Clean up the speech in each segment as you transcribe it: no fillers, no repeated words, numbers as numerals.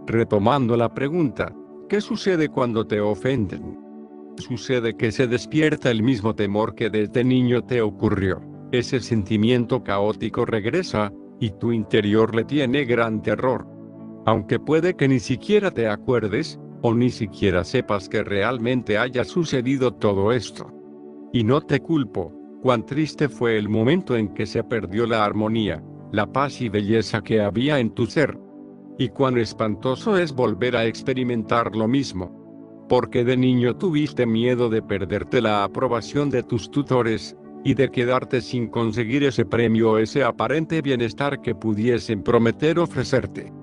Retomando la pregunta, ¿qué sucede cuando te ofenden? Sucede que se despierta el mismo temor que desde niño te ocurrió. Ese sentimiento caótico regresa, y tu interior le tiene gran terror. Aunque puede que ni siquiera te acuerdes, o ni siquiera sepas que realmente haya sucedido todo esto. Y no te culpo, cuán triste fue el momento en que se perdió la armonía, la paz y belleza que había en tu ser. Y cuán espantoso es volver a experimentar lo mismo. Porque de niño tuviste miedo de perderte la aprobación de tus tutores, y de quedarte sin conseguir ese premio o ese aparente bienestar que pudiesen prometer ofrecerte.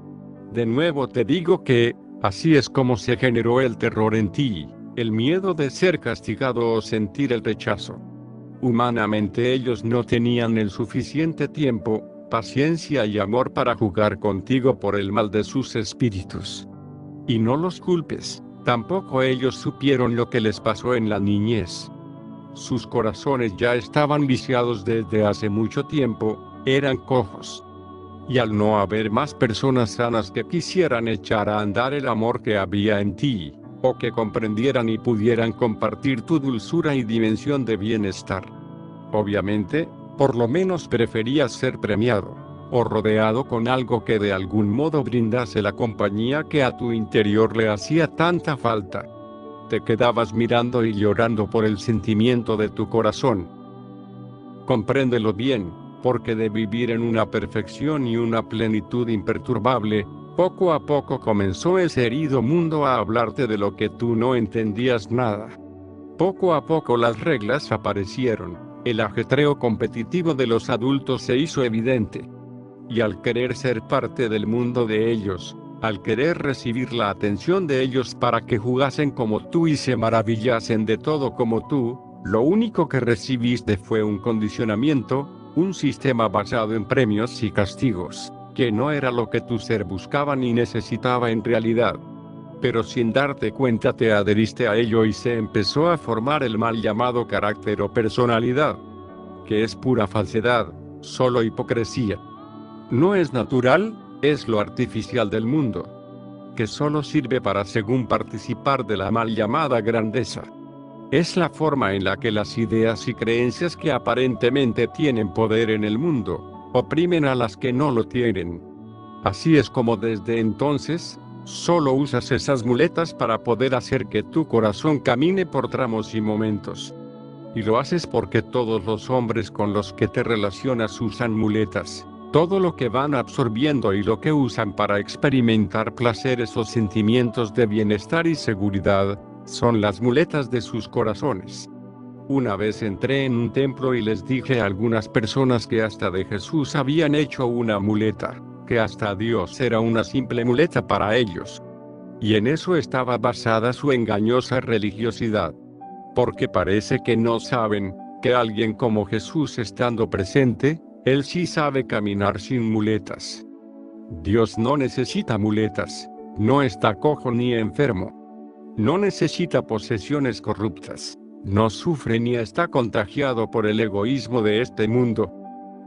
De nuevo te digo que, así es como se generó el terror en ti, el miedo de ser castigado o sentir el rechazo. Humanamente ellos no tenían el suficiente tiempo, paciencia y amor para jugar contigo por el mal de sus espíritus. Y no los culpes, tampoco ellos supieron lo que les pasó en la niñez. Sus corazones ya estaban viciados desde hace mucho tiempo, eran cojos. Y al no haber más personas sanas que quisieran echar a andar el amor que había en ti, o que comprendieran y pudieran compartir tu dulzura y dimensión de bienestar. Obviamente, por lo menos preferías ser premiado, o rodeado con algo que de algún modo brindase la compañía que a tu interior le hacía tanta falta. Te quedabas mirando y llorando por el sentimiento de tu corazón. Compréndelo bien, porque de vivir en una perfección y una plenitud imperturbable, poco a poco comenzó ese herido mundo a hablarte de lo que tú no entendías nada. Poco a poco las reglas aparecieron, el ajetreo competitivo de los adultos se hizo evidente. Y al querer ser parte del mundo de ellos, al querer recibir la atención de ellos para que jugasen como tú y se maravillasen de todo como tú, lo único que recibiste fue un condicionamiento, un sistema basado en premios y castigos, que no era lo que tu ser buscaba ni necesitaba en realidad. Pero sin darte cuenta te adheriste a ello y se empezó a formar el mal llamado carácter o personalidad, que es pura falsedad, solo hipocresía. No es natural, es lo artificial del mundo, que solo sirve para según participar de la mal llamada grandeza. Es la forma en la que las ideas y creencias que aparentemente tienen poder en el mundo, oprimen a las que no lo tienen. Así es como desde entonces, solo usas esas muletas para poder hacer que tu corazón camine por tramos y momentos. Y lo haces porque todos los hombres con los que te relacionas usan muletas. Todo lo que van absorbiendo y lo que usan para experimentar placeres o sentimientos de bienestar y seguridad, son las muletas de sus corazones. Una vez entré en un templo y les dije a algunas personas que hasta de Jesús habían hecho una muleta, que hasta Dios era una simple muleta para ellos. Y en eso estaba basada su engañosa religiosidad. Porque parece que no saben, que alguien como Jesús estando presente, Él sí sabe caminar sin muletas. Dios no necesita muletas, no está cojo ni enfermo. No necesita posesiones corruptas, no sufre ni está contagiado por el egoísmo de este mundo.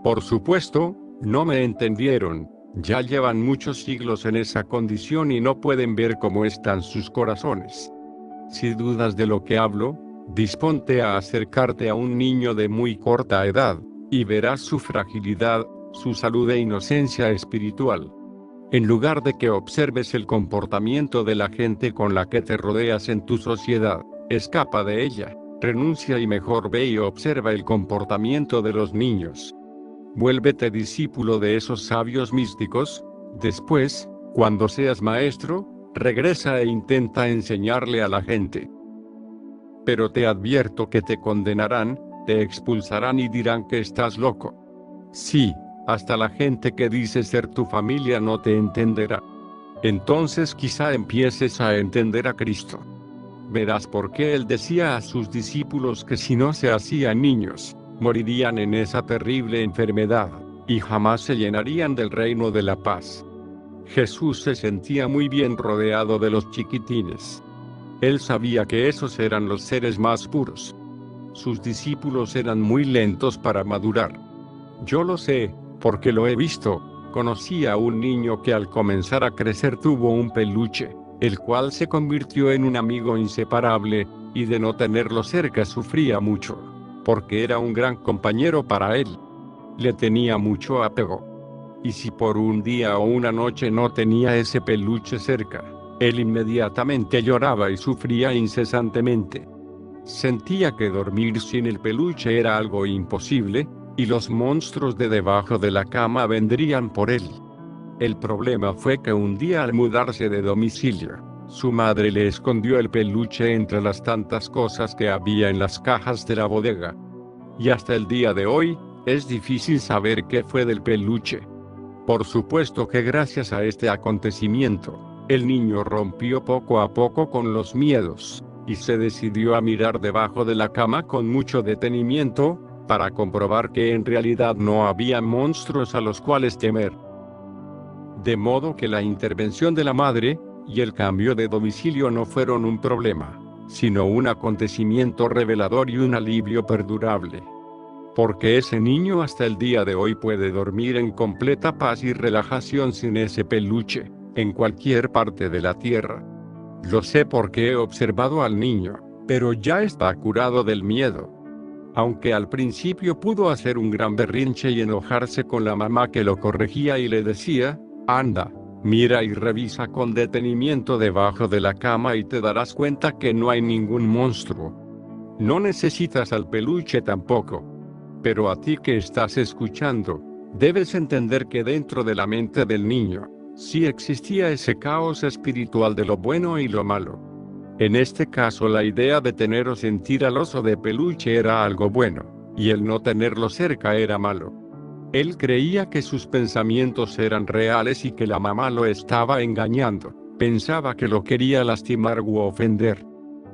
Por supuesto, no me entendieron, ya llevan muchos siglos en esa condición y no pueden ver cómo están sus corazones. Si dudas de lo que hablo, disponte a acercarte a un niño de muy corta edad, y verás su fragilidad, su salud e inocencia espiritual. En lugar de que observes el comportamiento de la gente con la que te rodeas en tu sociedad, escapa de ella, renuncia y mejor ve y observa el comportamiento de los niños. Vuélvete discípulo de esos sabios místicos, después, cuando seas maestro, regresa e intenta enseñarle a la gente. Pero te advierto que te condenarán, te expulsarán y dirán que estás loco. Sí, hasta la gente que dice ser tu familia no te entenderá. Entonces quizá empieces a entender a Cristo. Verás por qué Él decía a sus discípulos que si no se hacían niños, morirían en esa terrible enfermedad, y jamás se llenarían del reino de la paz. Jesús se sentía muy bien rodeado de los chiquitines. Él sabía que esos eran los seres más puros. Sus discípulos eran muy lentos para madurar. Yo lo sé, porque lo he visto, Conocí a un niño que al comenzar a crecer tuvo un peluche, el cual se convirtió en un amigo inseparable, y de no tenerlo cerca sufría mucho, porque era un gran compañero para él. Le tenía mucho apego. Y si por un día o una noche no tenía ese peluche cerca, él inmediatamente lloraba y sufría incesantemente. Sentía que dormir sin el peluche era algo imposible, y los monstruos de debajo de la cama vendrían por él. El problema fue que un día al mudarse de domicilio, su madre le escondió el peluche entre las tantas cosas que había en las cajas de la bodega. Y hasta el día de hoy, es difícil saber qué fue del peluche. Por supuesto que gracias a este acontecimiento, el niño rompió poco a poco con los miedos, y se decidió a mirar debajo de la cama con mucho detenimiento, para comprobar que en realidad no había monstruos a los cuales temer. De modo que la intervención de la madre, y el cambio de domicilio no fueron un problema, sino un acontecimiento revelador y un alivio perdurable. Porque ese niño hasta el día de hoy puede dormir en completa paz y relajación sin ese peluche, en cualquier parte de la tierra. Lo sé porque he observado al niño, pero ya está curado del miedo. Aunque al principio pudo hacer un gran berrinche y enojarse con la mamá que lo corregía y le decía, anda, mira y revisa con detenimiento debajo de la cama y te darás cuenta que no hay ningún monstruo. No necesitas al peluche tampoco. Pero a ti que estás escuchando, debes entender que dentro de la mente del niño, sí existía ese caos espiritual de lo bueno y lo malo. En este caso la idea de tener o sentir al oso de peluche era algo bueno, y el no tenerlo cerca era malo. Él creía que sus pensamientos eran reales y que la mamá lo estaba engañando, pensaba que lo quería lastimar u ofender.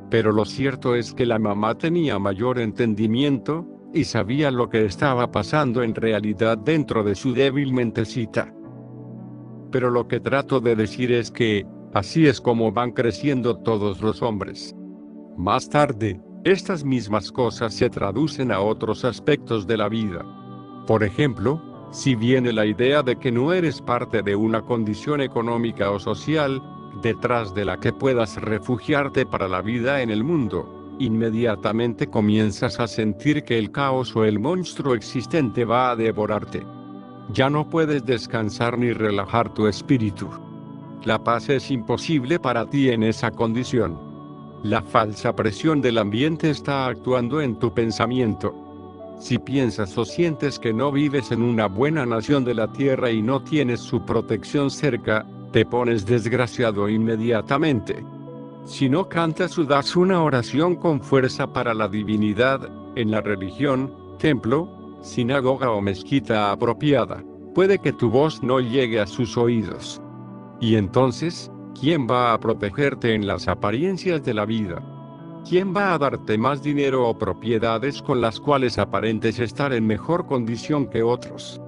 Pero lo cierto es que la mamá tenía mayor entendimiento, y sabía lo que estaba pasando en realidad dentro de su débil mentecita. Pero lo que trato de decir es que, así es como van creciendo todos los hombres. Más tarde, estas mismas cosas se traducen a otros aspectos de la vida. Por ejemplo, si viene la idea de que no eres parte de una condición económica o social, detrás de la que puedas refugiarte para la vida en el mundo, inmediatamente comienzas a sentir que el caos o el monstruo existente va a devorarte. Ya no puedes descansar ni relajar tu espíritu. La paz es imposible para ti en esa condición. La falsa presión del ambiente está actuando en tu pensamiento. Si piensas o sientes que no vives en una buena nación de la tierra y no tienes su protección cerca, te pones desgraciado inmediatamente. Si no cantas o das una oración con fuerza para la divinidad, en la religión, templo, sinagoga o mezquita apropiada, puede que tu voz no llegue a sus oídos. Y entonces, ¿quién va a protegerte en las apariencias de la vida? ¿Quién va a darte más dinero o propiedades con las cuales aparentes estar en mejor condición que otros?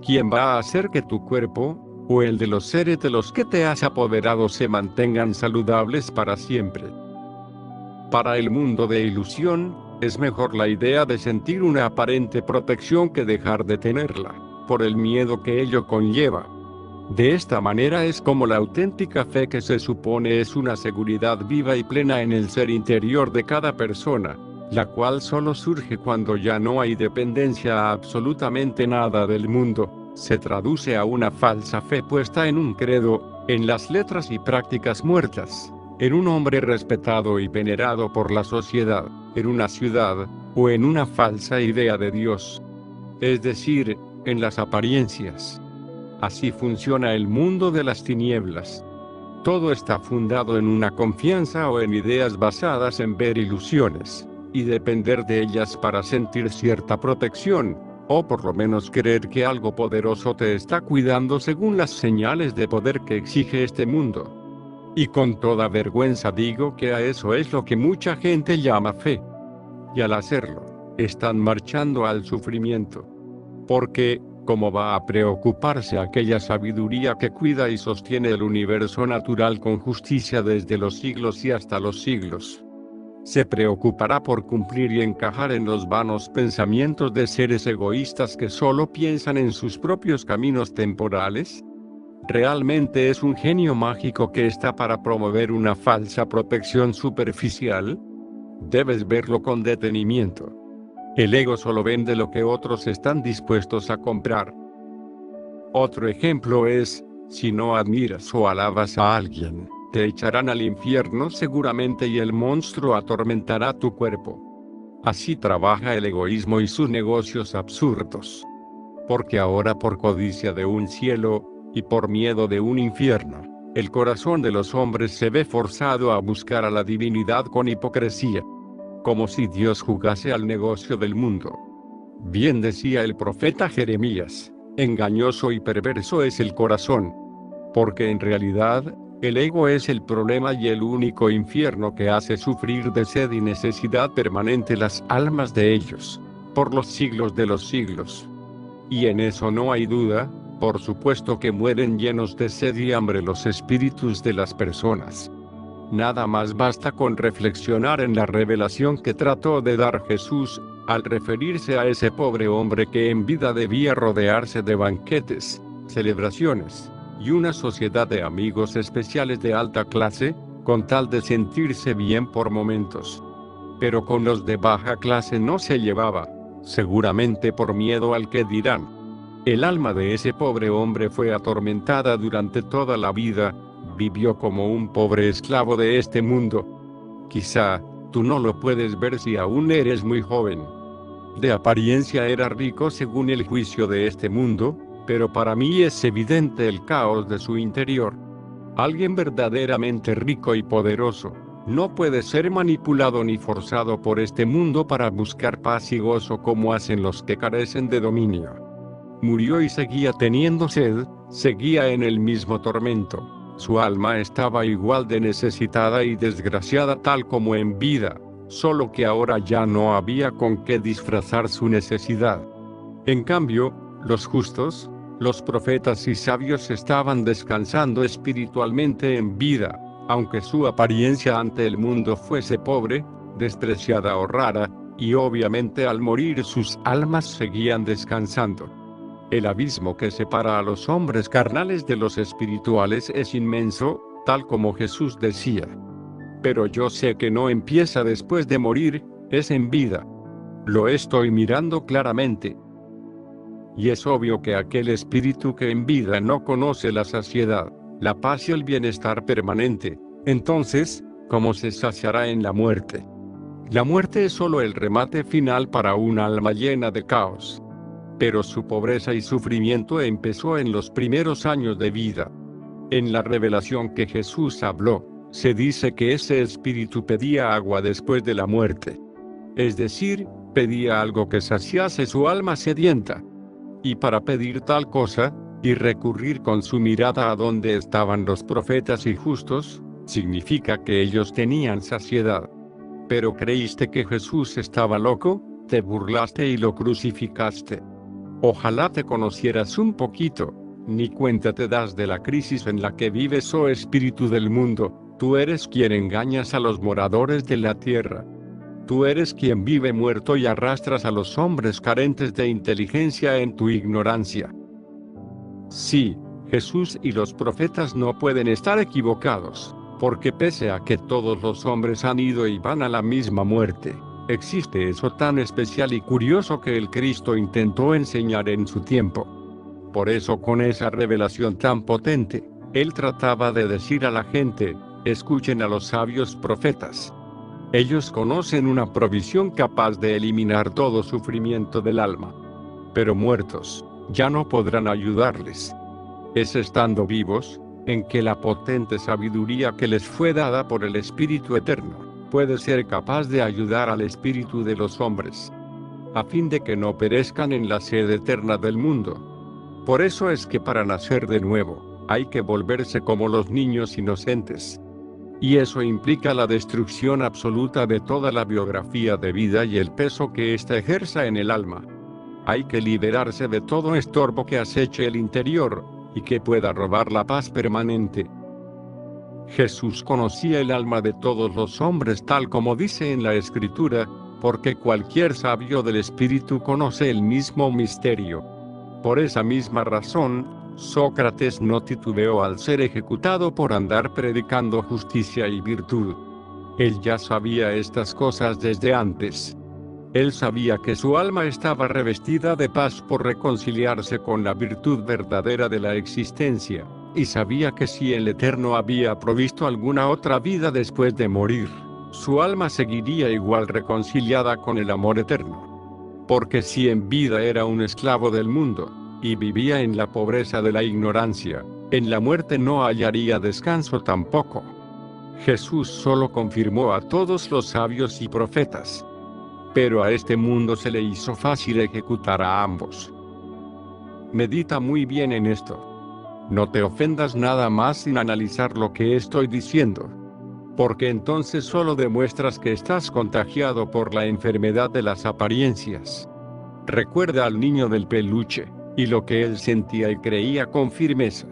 ¿Quién va a hacer que tu cuerpo, o el de los seres de los que te has apoderado se mantengan saludables para siempre? Para el mundo de ilusión, es mejor la idea de sentir una aparente protección que dejar de tenerla, por el miedo que ello conlleva. De esta manera es como la auténtica fe que se supone es una seguridad viva y plena en el ser interior de cada persona, la cual solo surge cuando ya no hay dependencia a absolutamente nada del mundo, se traduce a una falsa fe puesta en un credo, en las letras y prácticas muertas, en un hombre respetado y venerado por la sociedad, en una ciudad, o en una falsa idea de Dios. Es decir, en las apariencias. Así funciona el mundo de las tinieblas. Todo está fundado en una confianza o en ideas basadas en ver ilusiones, y depender de ellas para sentir cierta protección, o por lo menos creer que algo poderoso te está cuidando según las señales de poder que exige este mundo. Y con toda vergüenza digo que a eso es lo que mucha gente llama fe. Y al hacerlo, están marchando al sufrimiento. Porque, ¿cómo va a preocuparse aquella sabiduría que cuida y sostiene el universo natural con justicia desde los siglos y hasta los siglos? Se preocupará por cumplir y encajar en los vanos pensamientos de seres egoístas que solo piensan en sus propios caminos temporales. ¿Realmente es un genio mágico que está para promover una falsa protección superficial? Debes verlo con detenimiento. El ego solo vende lo que otros están dispuestos a comprar. Otro ejemplo es, si no admiras o alabas a alguien, te echarán al infierno seguramente y el monstruo atormentará tu cuerpo. Así trabaja el egoísmo y sus negocios absurdos. Porque ahora por codicia de un cielo, y por miedo de un infierno, el corazón de los hombres se ve forzado a buscar a la divinidad con hipocresía. Como si Dios jugase al negocio del mundo. Bien decía el profeta Jeremías, engañoso y perverso es el corazón. Porque en realidad, el ego es el problema y el único infierno que hace sufrir de sed y necesidad permanente las almas de ellos, por los siglos de los siglos. Y en eso no hay duda, por supuesto que mueren llenos de sed y hambre los espíritus de las personas. Nada más basta con reflexionar en la revelación que trató de dar Jesús, al referirse a ese pobre hombre que en vida debía rodearse de banquetes, celebraciones, y una sociedad de amigos especiales de alta clase, con tal de sentirse bien por momentos. Pero con los de baja clase no se llevaba, seguramente por miedo al que dirán. El alma de ese pobre hombre fue atormentada durante toda la vida, vivió como un pobre esclavo de este mundo. Quizá, tú no lo puedes ver si aún eres muy joven. De apariencia era rico según el juicio de este mundo, pero para mí es evidente el caos de su interior. Alguien verdaderamente rico y poderoso, no puede ser manipulado ni forzado por este mundo para buscar paz y gozo como hacen los que carecen de dominio. Murió y seguía teniendo sed, seguía en el mismo tormento. Su alma estaba igual de necesitada y desgraciada tal como en vida, solo que ahora ya no había con qué disfrazar su necesidad. En cambio, los justos, los profetas y sabios estaban descansando espiritualmente en vida, aunque su apariencia ante el mundo fuese pobre, despreciada o rara, y obviamente al morir sus almas seguían descansando. El abismo que separa a los hombres carnales de los espirituales es inmenso, tal como Jesús decía. Pero yo sé que no empieza después de morir, es en vida. Lo estoy mirando claramente. Y es obvio que aquel espíritu que en vida no conoce la saciedad, la paz y el bienestar permanente, entonces, ¿cómo se saciará en la muerte? La muerte es solo el remate final para un alma llena de caos. Pero su pobreza y sufrimiento empezó en los primeros años de vida. En la revelación que Jesús habló, se dice que ese espíritu pedía agua después de la muerte. Es decir, pedía algo que saciase su alma sedienta. Y para pedir tal cosa, y recurrir con su mirada a donde estaban los profetas y justos, significa que ellos tenían saciedad. ¿Pero creíste que Jesús estaba loco? Te burlaste y lo crucificaste. Ojalá te conocieras un poquito, ni cuenta te das de la crisis en la que vives, oh espíritu del mundo, tú eres quien engañas a los moradores de la tierra. Tú eres quien vive muerto y arrastras a los hombres carentes de inteligencia en tu ignorancia. Sí, Jesús y los profetas no pueden estar equivocados, porque pese a que todos los hombres han ido y van a la misma muerte, existe eso tan especial y curioso que el Cristo intentó enseñar en su tiempo. Por eso con esa revelación tan potente, él trataba de decir a la gente, escuchen a los sabios profetas. Ellos conocen una provisión capaz de eliminar todo sufrimiento del alma. Pero muertos, ya no podrán ayudarles. Es estando vivos, en que la potente sabiduría que les fue dada por el Espíritu Eterno puede ser capaz de ayudar al espíritu de los hombres, a fin de que no perezcan en la sed eterna del mundo. Por eso es que para nacer de nuevo, hay que volverse como los niños inocentes. Y eso implica la destrucción absoluta de toda la biografía de vida y el peso que ésta ejerza en el alma. Hay que liberarse de todo estorbo que aceche el interior, y que pueda robar la paz permanente. Jesús conocía el alma de todos los hombres tal como dice en la Escritura, porque cualquier sabio del Espíritu conoce el mismo misterio. Por esa misma razón, Sócrates no titubeó al ser ejecutado por andar predicando justicia y virtud. Él ya sabía estas cosas desde antes. Él sabía que su alma estaba revestida de paz por reconciliarse con la virtud verdadera de la existencia, y sabía que si el Eterno había provisto alguna otra vida después de morir, su alma seguiría igual reconciliada con el amor eterno. Porque si en vida era un esclavo del mundo, y vivía en la pobreza de la ignorancia, en la muerte no hallaría descanso tampoco. Jesús solo confirmó a todos los sabios y profetas. Pero a este mundo se le hizo fácil ejecutar a ambos. Medita muy bien en esto. No te ofendas nada más sin analizar lo que estoy diciendo. Porque entonces solo demuestras que estás contagiado por la enfermedad de las apariencias. Recuerda al niño del peluche, y lo que él sentía y creía con firmeza.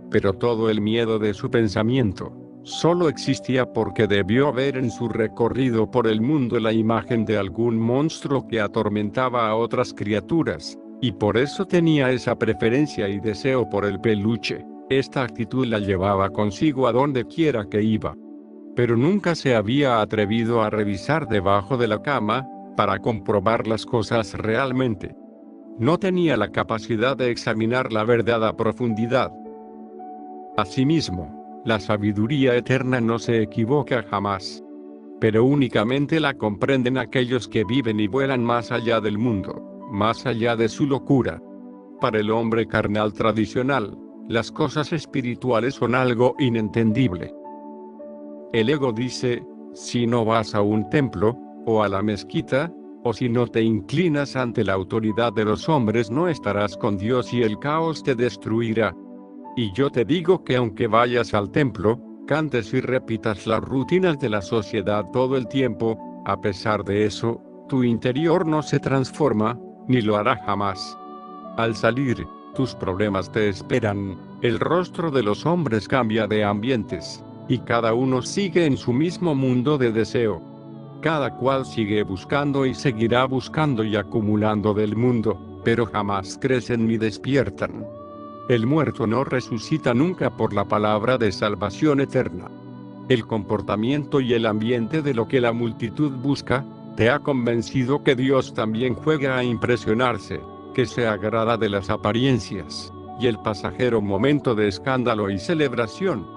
Pero todo el miedo de su pensamiento solo existía porque debió ver en su recorrido por el mundo la imagen de algún monstruo que atormentaba a otras criaturas, y por eso tenía esa preferencia y deseo por el peluche. Esta actitud la llevaba consigo a donde quiera que iba. Pero nunca se había atrevido a revisar debajo de la cama, para comprobar las cosas realmente. No tenía la capacidad de examinar la verdad a profundidad. Asimismo, la sabiduría eterna no se equivoca jamás. Pero únicamente la comprenden aquellos que viven y vuelan más allá del mundo, más allá de su locura. Para el hombre carnal tradicional, las cosas espirituales son algo inentendible. El ego dice, si no vas a un templo, o a la mezquita, o si no te inclinas ante la autoridad de los hombres no estarás con Dios y el caos te destruirá. Y yo te digo que aunque vayas al templo, cantes y repitas las rutinas de la sociedad todo el tiempo, a pesar de eso, tu interior no se transforma, ni lo hará jamás. Al salir, tus problemas te esperan, el rostro de los hombres cambia de ambientes, y cada uno sigue en su mismo mundo de deseo. Cada cual sigue buscando y seguirá buscando y acumulando del mundo, pero jamás crecen ni despiertan. El muerto no resucita nunca por la palabra de salvación eterna. El comportamiento y el ambiente de lo que la multitud busca, te ha convencido que Dios también juega a impresionarse, que se agrada de las apariencias, y el pasajero momento de escándalo y celebración,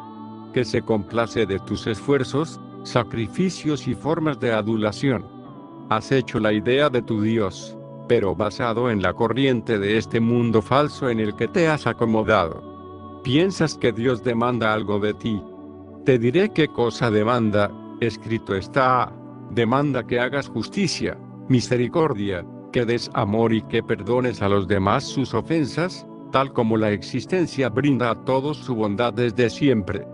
que se complace de tus esfuerzos, sacrificios y formas de adulación. Has hecho la idea de tu Dios, pero basado en la corriente de este mundo falso en el que te has acomodado. Piensas que Dios demanda algo de ti. Te diré qué cosa demanda, escrito está, demanda que hagas justicia, misericordia, que des amor y que perdones a los demás sus ofensas, tal como la existencia brinda a todos su bondad desde siempre.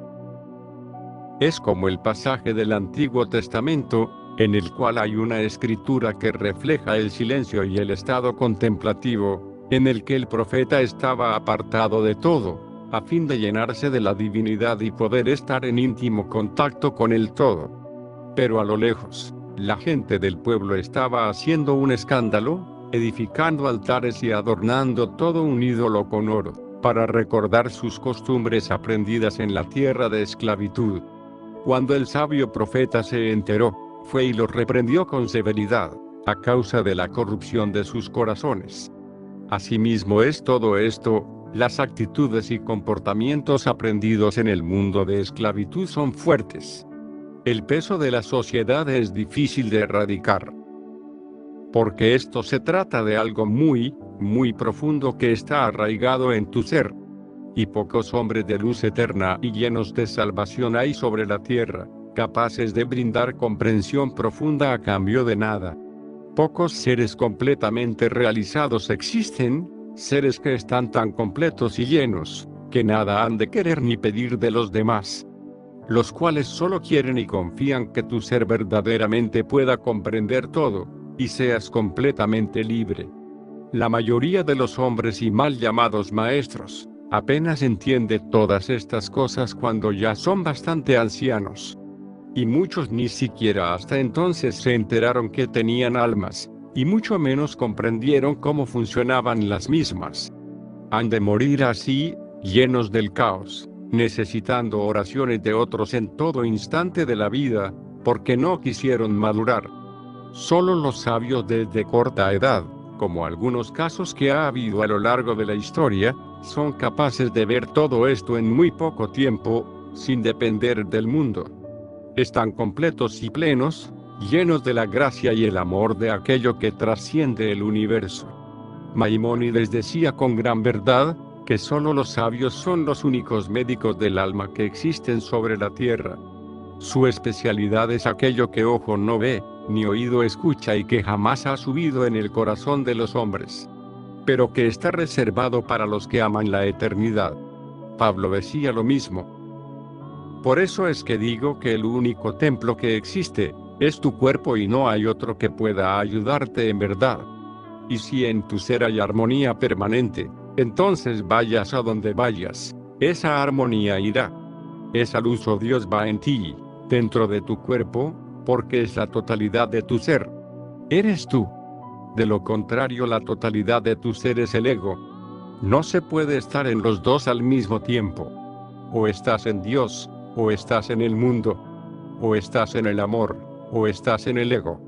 Es como el pasaje del Antiguo Testamento, en el cual hay una escritura que refleja el silencio y el estado contemplativo, en el que el profeta estaba apartado de todo, a fin de llenarse de la divinidad y poder estar en íntimo contacto con el todo. Pero a lo lejos, la gente del pueblo estaba haciendo un escándalo, edificando altares y adornando todo un ídolo con oro, para recordar sus costumbres aprendidas en la tierra de esclavitud. Cuando el sabio profeta se enteró, fue y los reprendió con severidad, a causa de la corrupción de sus corazones. Asimismo es todo esto, las actitudes y comportamientos aprendidos en el mundo de esclavitud son fuertes. El peso de la sociedad es difícil de erradicar. Porque esto se trata de algo muy, muy profundo que está arraigado en tu ser. Y pocos hombres de luz eterna y llenos de salvación hay sobre la tierra, capaces de brindar comprensión profunda a cambio de nada. Pocos seres completamente realizados existen, seres que están tan completos y llenos, que nada han de querer ni pedir de los demás. Los cuales solo quieren y confían que tu ser verdaderamente pueda comprender todo, y seas completamente libre. La mayoría de los hombres y mal llamados maestros, apenas entiende todas estas cosas cuando ya son bastante ancianos. Y muchos ni siquiera hasta entonces se enteraron que tenían almas, y mucho menos comprendieron cómo funcionaban las mismas. Han de morir así, llenos del caos, necesitando oraciones de otros en todo instante de la vida, porque no quisieron madurar. Solo los sabios desde corta edad, como algunos casos que ha habido a lo largo de la historia, son capaces de ver todo esto en muy poco tiempo, sin depender del mundo. Están completos y plenos, llenos de la gracia y el amor de aquello que trasciende el universo. Maimónides decía con gran verdad, que solo los sabios son los únicos médicos del alma que existen sobre la tierra. Su especialidad es aquello que ojo no ve, ni oído escucha y que jamás ha subido en el corazón de los hombres, pero que está reservado para los que aman la eternidad. Pablo decía lo mismo. Por eso es que digo que el único templo que existe es tu cuerpo y no hay otro que pueda ayudarte en verdad. Y si en tu ser hay armonía permanente, entonces vayas a donde vayas, esa armonía irá. Esa luz, oh Dios, va en ti, dentro de tu cuerpo, porque es la totalidad de tu ser. Eres tú. De lo contrario, la totalidad de tu ser es el ego. No se puede estar en los dos al mismo tiempo. O estás en Dios, o estás en el mundo. O estás en el amor, o estás en el ego.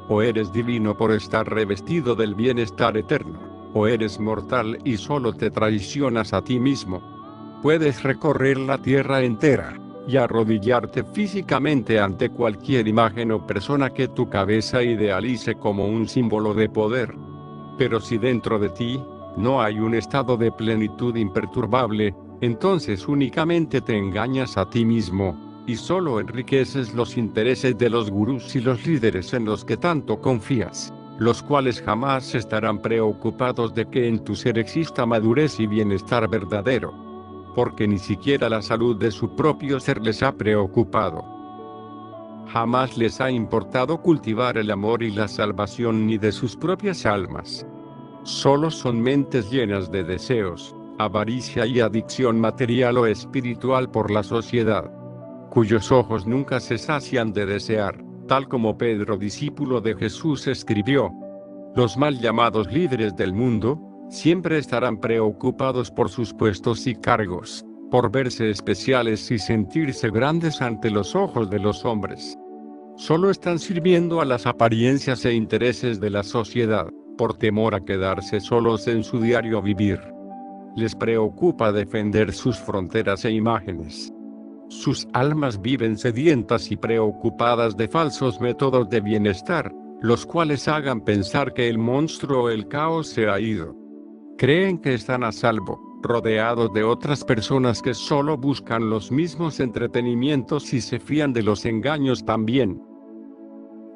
O eres divino por estar revestido del bienestar eterno, o eres mortal y solo te traicionas a ti mismo. Puedes recorrer la tierra entera y arrodillarte físicamente ante cualquier imagen o persona que tu cabeza idealice como un símbolo de poder. Pero si dentro de ti no hay un estado de plenitud imperturbable, entonces únicamente te engañas a ti mismo, y solo enriqueces los intereses de los gurús y los líderes en los que tanto confías, los cuales jamás estarán preocupados de que en tu ser exista madurez y bienestar verdadero, porque ni siquiera la salud de su propio ser les ha preocupado. Jamás les ha importado cultivar el amor y la salvación ni de sus propias almas. Solo son mentes llenas de deseos, avaricia y adicción material o espiritual por la sociedad, cuyos ojos nunca se sacian de desear, tal como Pedro, discípulo de Jesús, escribió. Los mal llamados líderes del mundo siempre estarán preocupados por sus puestos y cargos, por verse especiales y sentirse grandes ante los ojos de los hombres. Solo están sirviendo a las apariencias e intereses de la sociedad, por temor a quedarse solos en su diario vivir. Les preocupa defender sus fronteras e imágenes. Sus almas viven sedientas y preocupadas de falsos métodos de bienestar, los cuales hagan pensar que el monstruo o el caos se ha ido. Creen que están a salvo, rodeados de otras personas que solo buscan los mismos entretenimientos y se fían de los engaños también.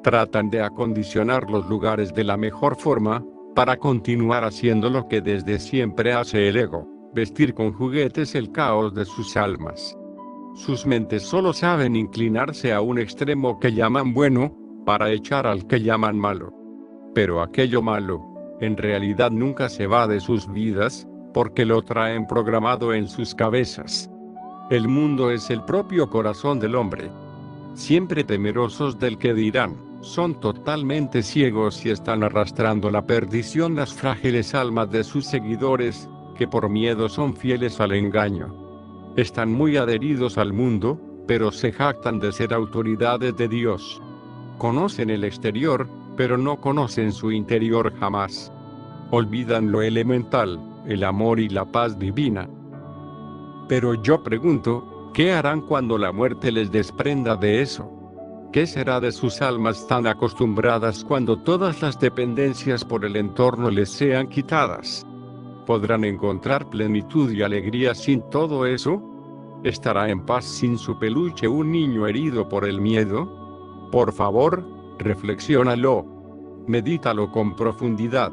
Tratan de acondicionar los lugares de la mejor forma, para continuar haciendo lo que desde siempre hace el ego, vestir con juguetes el caos de sus almas. Sus mentes solo saben inclinarse a un extremo que llaman bueno, para echar al que llaman malo. Pero aquello malo, en realidad nunca se va de sus vidas, porque lo traen programado en sus cabezas. El mundo es el propio corazón del hombre. Siempre temerosos del que dirán, son totalmente ciegos y están arrastrando la perdición las frágiles almas de sus seguidores, que por miedo son fieles al engaño. Están muy adheridos al mundo, pero se jactan de ser autoridades de Dios. Conocen el exterior, pero no conocen su interior jamás. Olvidan lo elemental, el amor y la paz divina. Pero yo pregunto, ¿qué harán cuando la muerte les desprenda de eso? ¿Qué será de sus almas tan acostumbradas cuando todas las dependencias por el entorno les sean quitadas? ¿Podrán encontrar plenitud y alegría sin todo eso? ¿Estará en paz sin su peluche un niño herido por el miedo? Por favor, reflexiónalo. Medítalo con profundidad.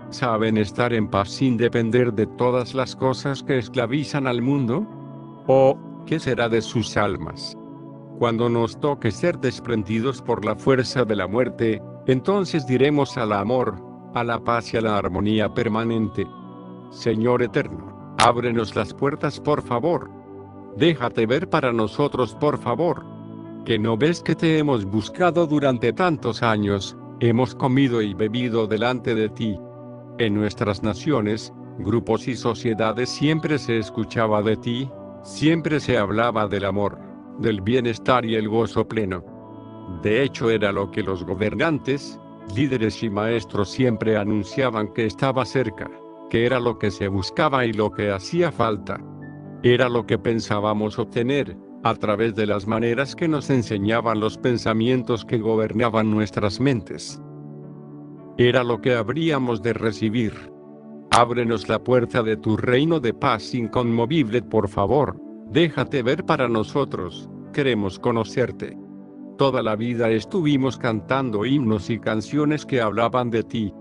¿Saben estar en paz sin depender de todas las cosas que esclavizan al mundo? ¿O qué será de sus almas? Cuando nos toque ser desprendidos por la fuerza de la muerte, entonces diremos al amor, a la paz y a la armonía permanente: Señor eterno, Ábrenos las puertas, por favor. Déjate ver para nosotros, por favor. ¿Que no ves que te hemos buscado durante tantos años? Hemos comido y bebido delante de ti. En nuestras naciones, grupos y sociedades siempre se escuchaba de ti, siempre se hablaba del amor, del bienestar y el gozo pleno. De hecho, era lo que los gobernantes, líderes y maestros siempre anunciaban que estaba cerca, que era lo que se buscaba y lo que hacía falta. Era lo que pensábamos obtener, a través de las maneras que nos enseñaban los pensamientos que gobernaban nuestras mentes. Era lo que habríamos de recibir. Ábrenos la puerta de tu reino de paz inconmovible, por favor. Déjate ver para nosotros, queremos conocerte. Toda la vida estuvimos cantando himnos y canciones que hablaban de ti.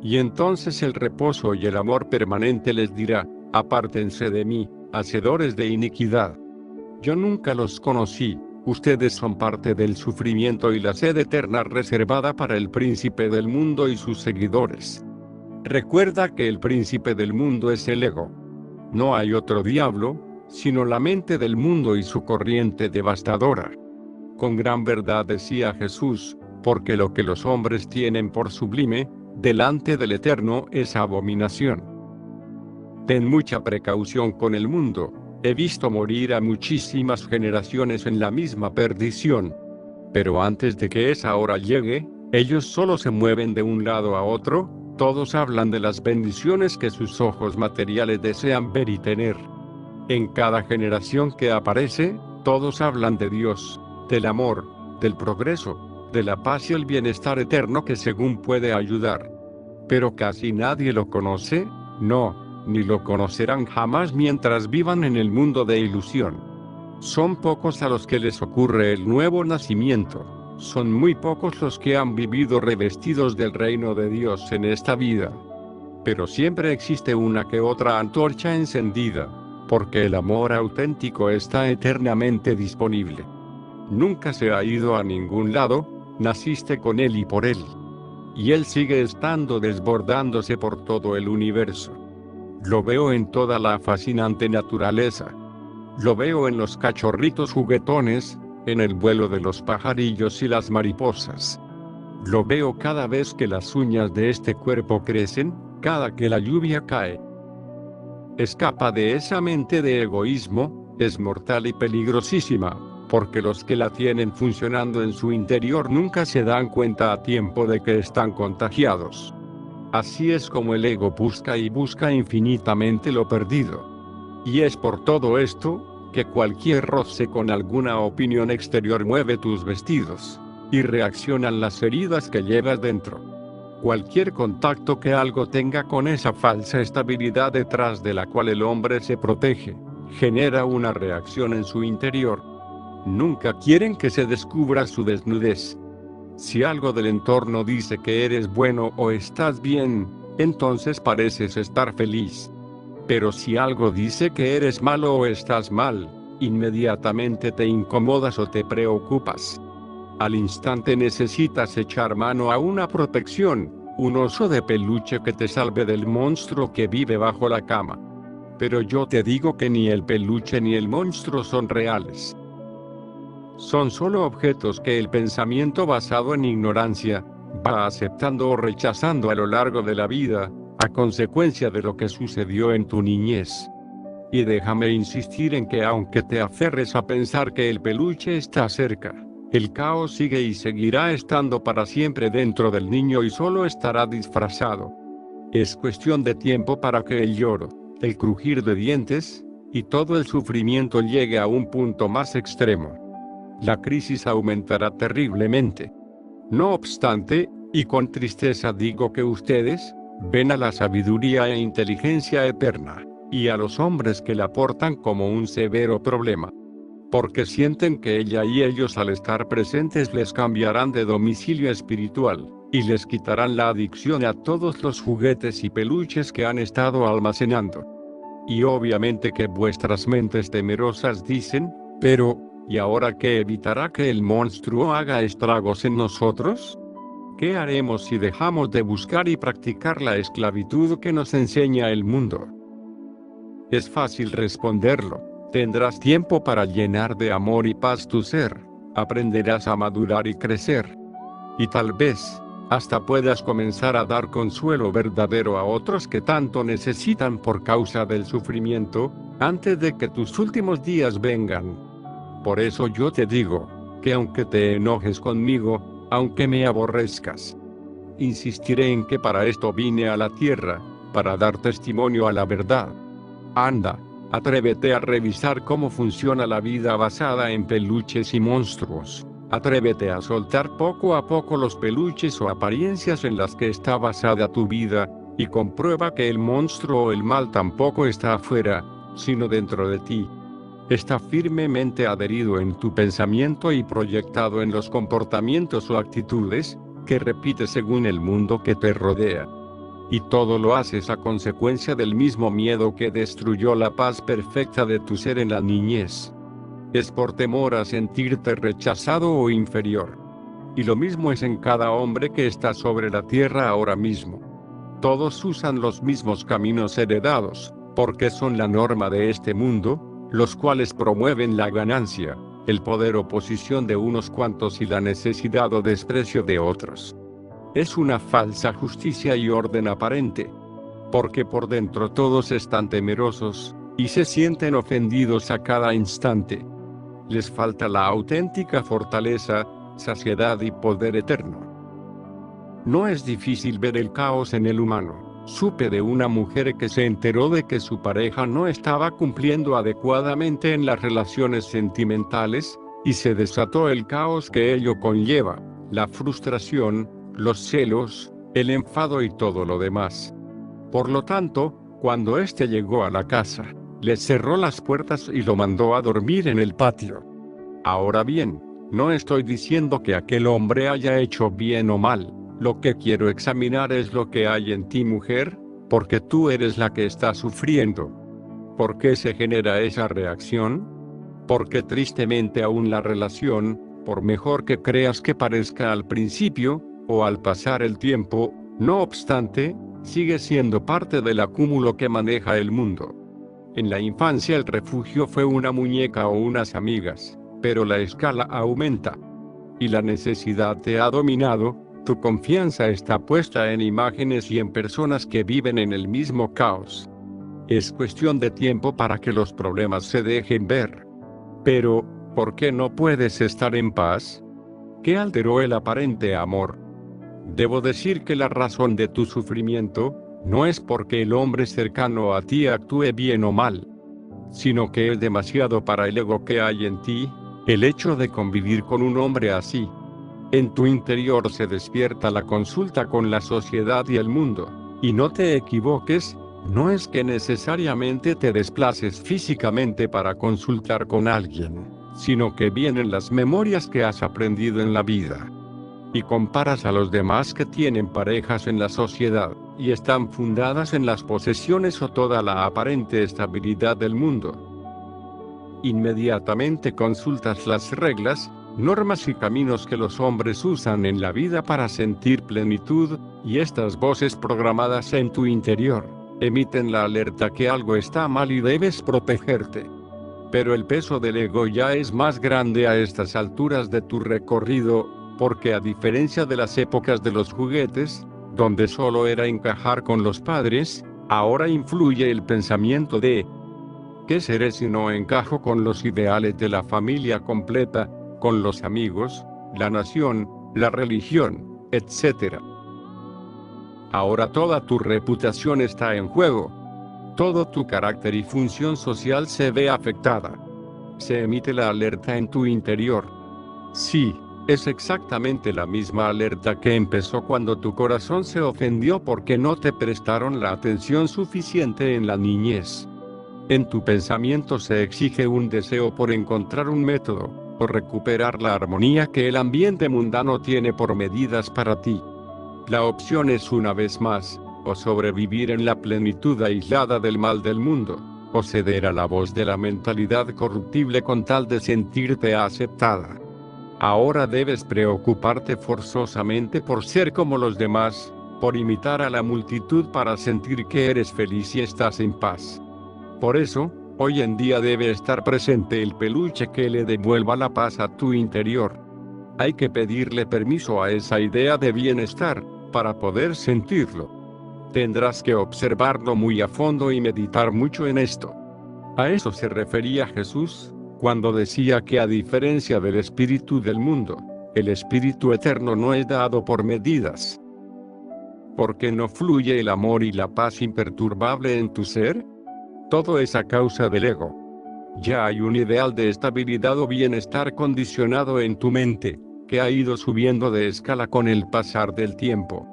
Y entonces el reposo y el amor permanente les dirá: apártense de mí, hacedores de iniquidad. Yo nunca los conocí, ustedes son parte del sufrimiento y la sed eterna reservada para el príncipe del mundo y sus seguidores. Recuerda que el príncipe del mundo es el ego. No hay otro diablo, sino la mente del mundo y su corriente devastadora. Con gran verdad decía Jesús, porque lo que los hombres tienen por sublime, delante del Eterno es abominación. Ten mucha precaución con el mundo. He visto morir a muchísimas generaciones en la misma perdición. Pero antes de que esa hora llegue, ellos solo se mueven de un lado a otro, todos hablan de las bendiciones que sus ojos materiales desean ver y tener. En cada generación que aparece, todos hablan de Dios, del amor, del progreso, de la paz y el bienestar eterno que según puede ayudar. Pero casi nadie lo conoce, no, ni lo conocerán jamás mientras vivan en el mundo de ilusión. Son pocos a los que les ocurre el nuevo nacimiento, son muy pocos los que han vivido revestidos del reino de Dios en esta vida. Pero siempre existe una que otra antorcha encendida, porque el amor auténtico está eternamente disponible. Nunca se ha ido a ningún lado, naciste con él y por él. Y él sigue estando desbordándose por todo el universo. Lo veo en toda la fascinante naturaleza. Lo veo en los cachorritos juguetones, en el vuelo de los pajarillos y las mariposas. Lo veo cada vez que las uñas de este cuerpo crecen, cada que la lluvia cae. Escapa de esa mente de egoísmo, es mortal y peligrosísima, porque los que la tienen funcionando en su interior nunca se dan cuenta a tiempo de que están contagiados. Así es como el ego busca y busca infinitamente lo perdido. Y es por todo esto, que cualquier roce con alguna opinión exterior mueve tus vestidos, y reaccionan las heridas que llevas dentro. Cualquier contacto que algo tenga con esa falsa estabilidad detrás de la cual el hombre se protege, genera una reacción en su interior. Nunca quieren que se descubra su desnudez. Si algo del entorno dice que eres bueno o estás bien, entonces pareces estar feliz. Pero si algo dice que eres malo o estás mal, inmediatamente te incomodas o te preocupas. Al instante necesitas echar mano a una protección, un oso de peluche que te salve del monstruo que vive bajo la cama. Pero yo te digo que ni el peluche ni el monstruo son reales. Son solo objetos que el pensamiento basado en ignorancia va aceptando o rechazando a lo largo de la vida, a consecuencia de lo que sucedió en tu niñez. Y déjame insistir en que aunque te aferres a pensar que el peluche está cerca, el caos sigue y seguirá estando para siempre dentro del niño y solo estará disfrazado. Es cuestión de tiempo para que el lloro, el crujir de dientes, y todo el sufrimiento llegue a un punto más extremo. La crisis aumentará terriblemente. No obstante, y con tristeza digo que ustedes ven a la sabiduría e inteligencia eterna, y a los hombres que la portan como un severo problema. Porque sienten que ella y ellos al estar presentes les cambiarán de domicilio espiritual, y les quitarán la adicción a todos los juguetes y peluches que han estado almacenando. Y obviamente que vuestras mentes temerosas dicen, pero, ¿y ahora qué evitará que el monstruo haga estragos en nosotros? ¿Qué haremos si dejamos de buscar y practicar la esclavitud que nos enseña el mundo? Es fácil responderlo. Tendrás tiempo para llenar de amor y paz tu ser. Aprenderás a madurar y crecer. Y tal vez, hasta puedas comenzar a dar consuelo verdadero a otros que tanto necesitan por causa del sufrimiento, antes de que tus últimos días vengan. Por eso yo te digo, que aunque te enojes conmigo, aunque me aborrezcas, insistiré en que para esto vine a la tierra, para dar testimonio a la verdad. Anda, atrévete a revisar cómo funciona la vida basada en peluches y monstruos. Atrévete a soltar poco a poco los peluches o apariencias en las que está basada tu vida, y comprueba que el monstruo o el mal tampoco está afuera, sino dentro de ti. Está firmemente adherido en tu pensamiento y proyectado en los comportamientos o actitudes que repites según el mundo que te rodea. Y todo lo haces a consecuencia del mismo miedo que destruyó la paz perfecta de tu ser en la niñez. Es por temor a sentirte rechazado o inferior. Y lo mismo es en cada hombre que está sobre la tierra ahora mismo. Todos usan los mismos caminos heredados, porque son la norma de este mundo, los cuales promueven la ganancia, el poder o posición de unos cuantos y la necesidad o desprecio de otros. Es una falsa justicia y orden aparente, porque por dentro todos están temerosos, y se sienten ofendidos a cada instante. Les falta la auténtica fortaleza, saciedad y poder eterno. No es difícil ver el caos en el humano. Supe de una mujer que se enteró de que su pareja no estaba cumpliendo adecuadamente en las relaciones sentimentales, y se desató el caos que ello conlleva, la frustración, los celos, el enfado y todo lo demás. Por lo tanto, cuando éste llegó a la casa, le cerró las puertas y lo mandó a dormir en el patio. Ahora bien, no estoy diciendo que aquel hombre haya hecho bien o mal. Lo que quiero examinar es lo que hay en ti, mujer, porque tú eres la que está sufriendo. ¿Por qué se genera esa reacción? Porque tristemente aún la relación, por mejor que creas que parezca al principio, o al pasar el tiempo, no obstante, sigue siendo parte del acúmulo que maneja el mundo. En la infancia el refugio fue una muñeca o unas amigas, pero la escala aumenta. Y la necesidad te ha dominado. Tu confianza está puesta en imágenes y en personas que viven en el mismo caos. Es cuestión de tiempo para que los problemas se dejen ver. Pero, ¿por qué no puedes estar en paz? ¿Qué alteró el aparente amor? Debo decir que la razón de tu sufrimiento no es porque el hombre cercano a ti actúe bien o mal, sino que es demasiado para el ego que hay en ti, el hecho de convivir con un hombre así. En tu interior se despierta la consulta con la sociedad y el mundo, y no te equivoques, no es que necesariamente te desplaces físicamente para consultar con alguien, sino que vienen las memorias que has aprendido en la vida. Y comparas a los demás que tienen parejas en la sociedad, y están fundadas en las posesiones o toda la aparente estabilidad del mundo. Inmediatamente consultas las reglas, normas y caminos que los hombres usan en la vida para sentir plenitud, y estas voces programadas en tu interior emiten la alerta que algo está mal y debes protegerte. Pero el peso del ego ya es más grande a estas alturas de tu recorrido, porque a diferencia de las épocas de los juguetes, donde solo era encajar con los padres, ahora influye el pensamiento de ¿qué seré si no encajo con los ideales de la familia completa, con los amigos, la nación, la religión, etc.? Ahora toda tu reputación está en juego. Todo tu carácter y función social se ve afectada. Se emite la alerta en tu interior. Sí, es exactamente la misma alerta que empezó cuando tu corazón se ofendió porque no te prestaron la atención suficiente en la niñez. En tu pensamiento se exige un deseo por encontrar un método, o recuperar la armonía que el ambiente mundano tiene por medidas para ti. La opción es una vez más, o sobrevivir en la plenitud aislada del mal del mundo, o ceder a la voz de la mentalidad corruptible con tal de sentirte aceptada. Ahora debes preocuparte forzosamente por ser como los demás, por imitar a la multitud para sentir que eres feliz y estás en paz. Por eso, hoy en día debe estar presente el peluche que le devuelva la paz a tu interior. Hay que pedirle permiso a esa idea de bienestar, para poder sentirlo. Tendrás que observarlo muy a fondo y meditar mucho en esto. A eso se refería Jesús, cuando decía que a diferencia del espíritu del mundo, el espíritu eterno no es dado por medidas. ¿Por qué no fluye el amor y la paz imperturbable en tu ser? Todo es a causa del ego. Ya hay un ideal de estabilidad o bienestar condicionado en tu mente, que ha ido subiendo de escala con el pasar del tiempo.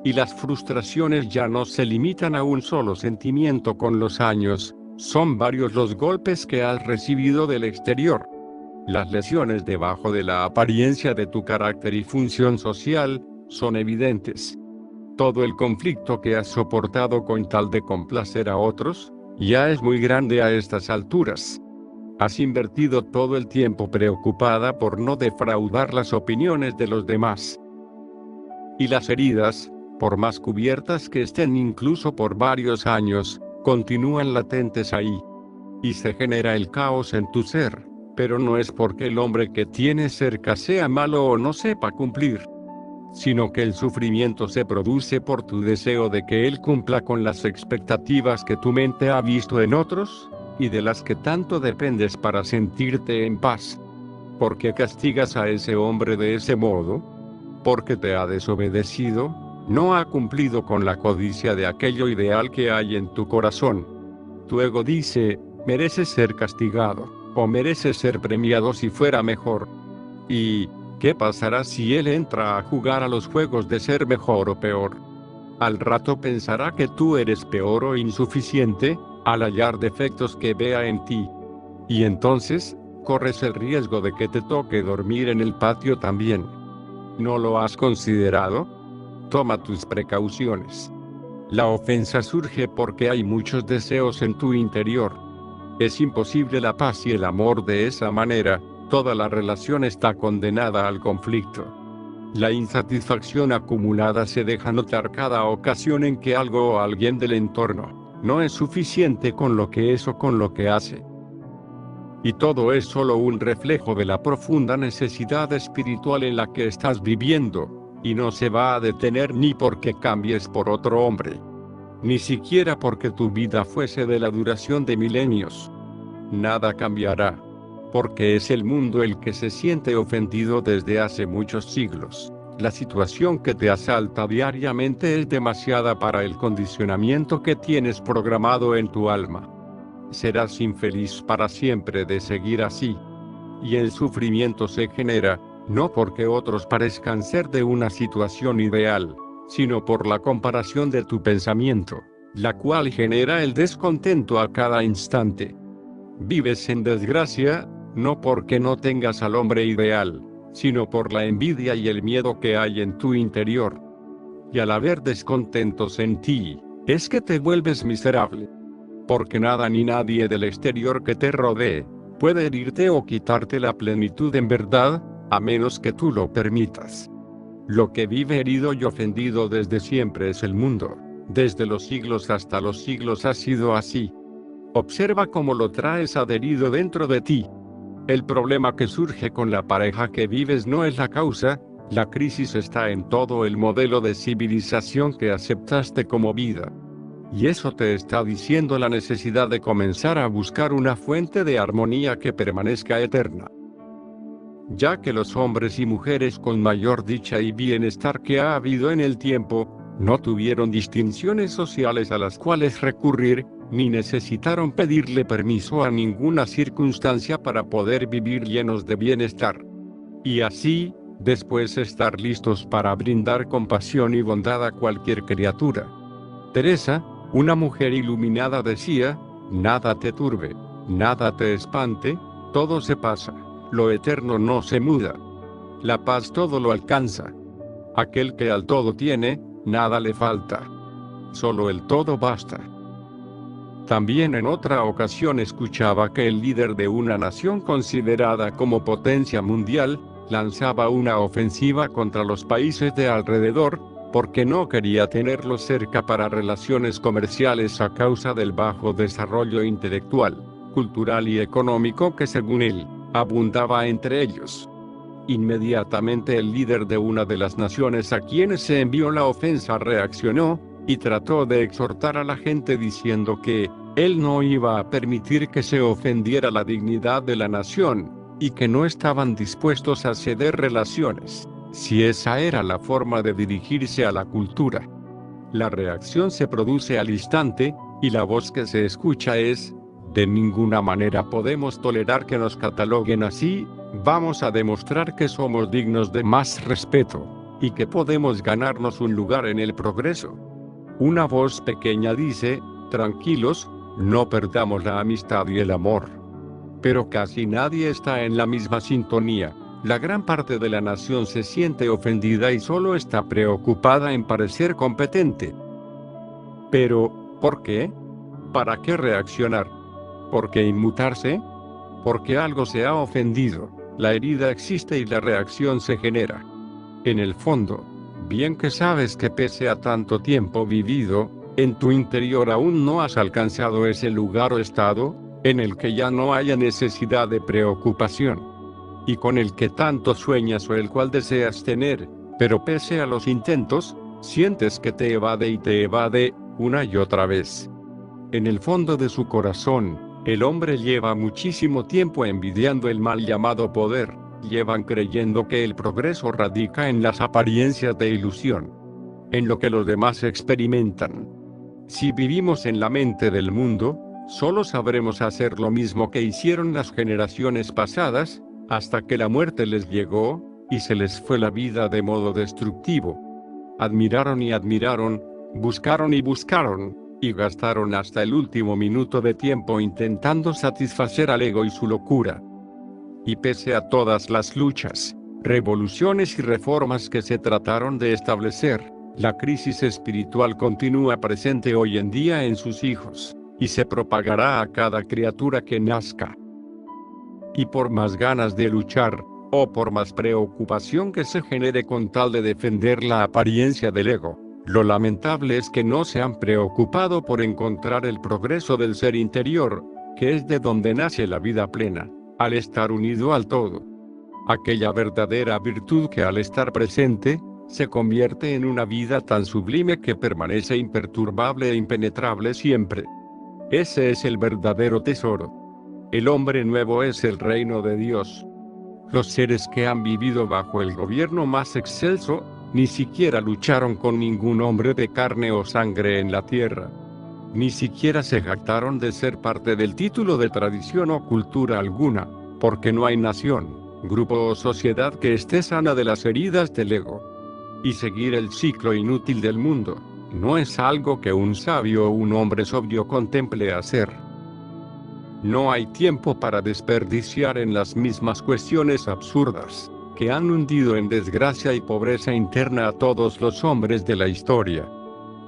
Y las frustraciones ya no se limitan a un solo sentimiento con los años, son varios los golpes que has recibido del exterior. Las lesiones debajo de la apariencia de tu carácter y función social, son evidentes. Todo el conflicto que has soportado con tal de complacer a otros, ya es muy grande a estas alturas. Has invertido todo el tiempo preocupada por no defraudar las opiniones de los demás. Y las heridas, por más cubiertas que estén incluso por varios años, continúan latentes ahí. Y se genera el caos en tu ser, pero no es porque el hombre que tienes cerca sea malo o no sepa cumplir, sino que el sufrimiento se produce por tu deseo de que él cumpla con las expectativas que tu mente ha visto en otros, y de las que tanto dependes para sentirte en paz. ¿Por qué castigas a ese hombre de ese modo? Porque te ha desobedecido, no ha cumplido con la codicia de aquello ideal que hay en tu corazón. Tu ego dice, mereces ser castigado, o mereces ser premiado si fuera mejor. ¿Y qué pasará si él entra a jugar a los juegos de ser mejor o peor? Al rato pensará que tú eres peor o insuficiente, al hallar defectos que vea en ti. Y entonces, corres el riesgo de que te toque dormir en el patio también. ¿No lo has considerado? Toma tus precauciones. La ofensa surge porque hay muchos deseos en tu interior. Es imposible la paz y el amor de esa manera, toda la relación está condenada al conflicto. La insatisfacción acumulada se deja notar cada ocasión en que algo o alguien del entorno no es suficiente con lo que es o con lo que hace. Y todo es solo un reflejo de la profunda necesidad espiritual en la que estás viviendo, y no se va a detener ni porque cambies por otro hombre, ni siquiera porque tu vida fuese de la duración de milenios. Nada cambiará, porque es el mundo el que se siente ofendido desde hace muchos siglos. La situación que te asalta diariamente es demasiada para el condicionamiento que tienes programado en tu alma. Serás infeliz para siempre de seguir así. Y el sufrimiento se genera, no porque otros parezcan ser de una situación ideal, sino por la comparación de tu pensamiento, la cual genera el descontento a cada instante. Vives en desgracia, no porque no tengas al hombre ideal, sino por la envidia y el miedo que hay en tu interior. Y al haber descontentos en ti, es que te vuelves miserable. Porque nada ni nadie del exterior que te rodee, puede herirte o quitarte la plenitud en verdad, a menos que tú lo permitas. Lo que vive herido y ofendido desde siempre es el mundo. Desde los siglos hasta los siglos ha sido así. Observa cómo lo traes adherido dentro de ti. El problema que surge con la pareja que vives no es la causa, la crisis está en todo el modelo de civilización que aceptaste como vida. Y eso te está diciendo la necesidad de comenzar a buscar una fuente de armonía que permanezca eterna. Ya que los hombres y mujeres con mayor dicha y bienestar que ha habido en el tiempo, no tuvieron distinciones sociales a las cuales recurrir, ni necesitaron pedirle permiso a ninguna circunstancia para poder vivir llenos de bienestar. Y así, después estar listos para brindar compasión y bondad a cualquier criatura. Teresa, una mujer iluminada, decía, nada te turbe, nada te espante, todo se pasa, lo eterno no se muda. La paz todo lo alcanza. Aquel que al todo tiene, nada le falta. Solo el todo basta. También en otra ocasión escuchaba que el líder de una nación considerada como potencia mundial, lanzaba una ofensiva contra los países de alrededor, porque no quería tenerlos cerca para relaciones comerciales a causa del bajo desarrollo intelectual, cultural y económico que según él, abundaba entre ellos. Inmediatamente el líder de una de las naciones a quienes se envió la ofensa reaccionó, y trató de exhortar a la gente diciendo que él no iba a permitir que se ofendiera la dignidad de la nación, y que no estaban dispuestos a ceder relaciones, si esa era la forma de dirigirse a la cultura. La reacción se produce al instante, y la voz que se escucha es: de ninguna manera podemos tolerar que nos cataloguen así, vamos a demostrar que somos dignos de más respeto, y que podemos ganarnos un lugar en el progreso. Una voz pequeña dice: tranquilos, no perdamos la amistad y el amor. Pero casi nadie está en la misma sintonía. La gran parte de la nación se siente ofendida y solo está preocupada en parecer competente. Pero, ¿por qué? ¿Para qué reaccionar? ¿Por qué inmutarse? Porque algo se ha ofendido, la herida existe y la reacción se genera. En el fondo, bien que sabes que pese a tanto tiempo vivido, en tu interior aún no has alcanzado ese lugar o estado, en el que ya no haya necesidad de preocupación, y con el que tanto sueñas o el cual deseas tener, pero pese a los intentos, sientes que te evade y te evade, una y otra vez. En el fondo de su corazón, el hombre lleva muchísimo tiempo envidiando el mal llamado poder, llevan creyendo que el progreso radica en las apariencias de ilusión, en lo que los demás experimentan. Si vivimos en la mente del mundo, solo sabremos hacer lo mismo que hicieron las generaciones pasadas, hasta que la muerte les llegó, y se les fue la vida de modo destructivo. Admiraron y admiraron, buscaron y buscaron, y gastaron hasta el último minuto de tiempo intentando satisfacer al ego y su locura. Y pese a todas las luchas, revoluciones y reformas que se trataron de establecer, la crisis espiritual continúa presente hoy en día en sus hijos, y se propagará a cada criatura que nazca. Y por más ganas de luchar, o por más preocupación que se genere con tal de defender la apariencia del ego, lo lamentable es que no se han preocupado por encontrar el progreso del ser interior, que es de donde nace la vida plena, al estar unido al todo. Aquella verdadera virtud que al estar presente, se convierte en una vida tan sublime que permanece imperturbable e impenetrable siempre. Ese es el verdadero tesoro. El hombre nuevo es el reino de Dios. Los seres que han vivido bajo el gobierno más excelso, ni siquiera lucharon con ningún hombre de carne o sangre en la tierra. Ni siquiera se jactaron de ser parte del título de tradición o cultura alguna, porque no hay nación, grupo o sociedad que esté sana de las heridas del ego. Y seguir el ciclo inútil del mundo, no es algo que un sabio o un hombre sobrio contemple hacer. No hay tiempo para desperdiciar en las mismas cuestiones absurdas, que han hundido en desgracia y pobreza interna a todos los hombres de la historia.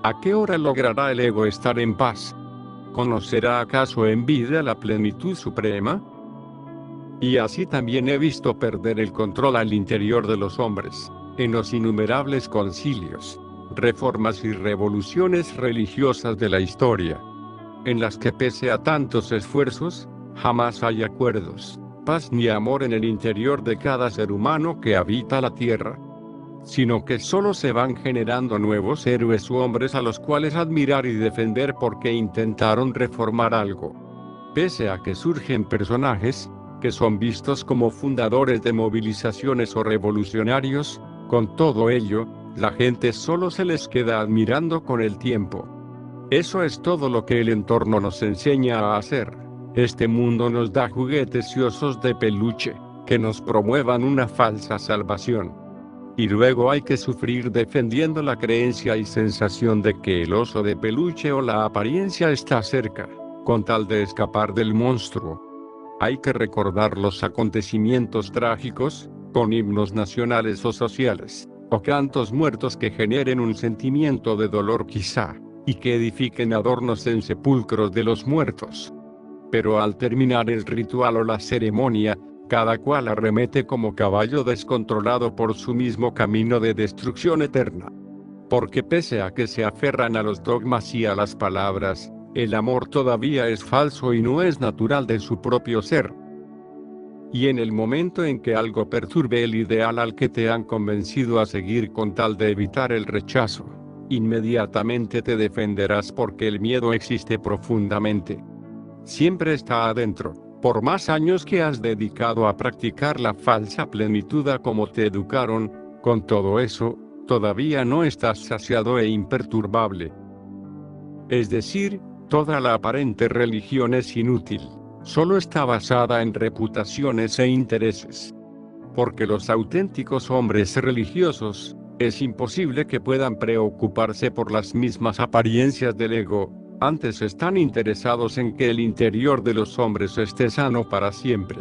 ¿A qué hora logrará el ego estar en paz? ¿Conocerá acaso en vida la plenitud suprema? Y así también he visto perder el control al interior de los hombres, en los innumerables concilios, reformas y revoluciones religiosas de la historia, en las que pese a tantos esfuerzos, jamás hay acuerdos, paz ni amor en el interior de cada ser humano que habita la tierra, sino que solo se van generando nuevos héroes u hombres a los cuales admirar y defender porque intentaron reformar algo. Pese a que surgen personajes, que son vistos como fundadores de movilizaciones o revolucionarios, con todo ello, la gente solo se les queda admirando con el tiempo. Eso es todo lo que el entorno nos enseña a hacer. Este mundo nos da juguetes y osos de peluche, que nos promuevan una falsa salvación. Y luego hay que sufrir defendiendo la creencia y sensación de que el oso de peluche o la apariencia está cerca, con tal de escapar del monstruo. Hay que recordar los acontecimientos trágicos, con himnos nacionales o sociales, o cantos muertos que generen un sentimiento de dolor quizá, y que edifiquen adornos en sepulcros de los muertos. Pero al terminar el ritual o la ceremonia, cada cual arremete como caballo descontrolado por su mismo camino de destrucción eterna. Porque pese a que se aferran a los dogmas y a las palabras, el amor todavía es falso y no es natural de su propio ser. Y en el momento en que algo perturbe el ideal al que te han convencido a seguir con tal de evitar el rechazo, inmediatamente te defenderás porque el miedo existe profundamente. Siempre está adentro, por más años que has dedicado a practicar la falsa plenitud a como te educaron, con todo eso, todavía no estás saciado e imperturbable. Es decir, toda la aparente religión es inútil. Solo está basada en reputaciones e intereses. Porque los auténticos hombres religiosos, es imposible que puedan preocuparse por las mismas apariencias del ego, antes están interesados en que el interior de los hombres esté sano para siempre.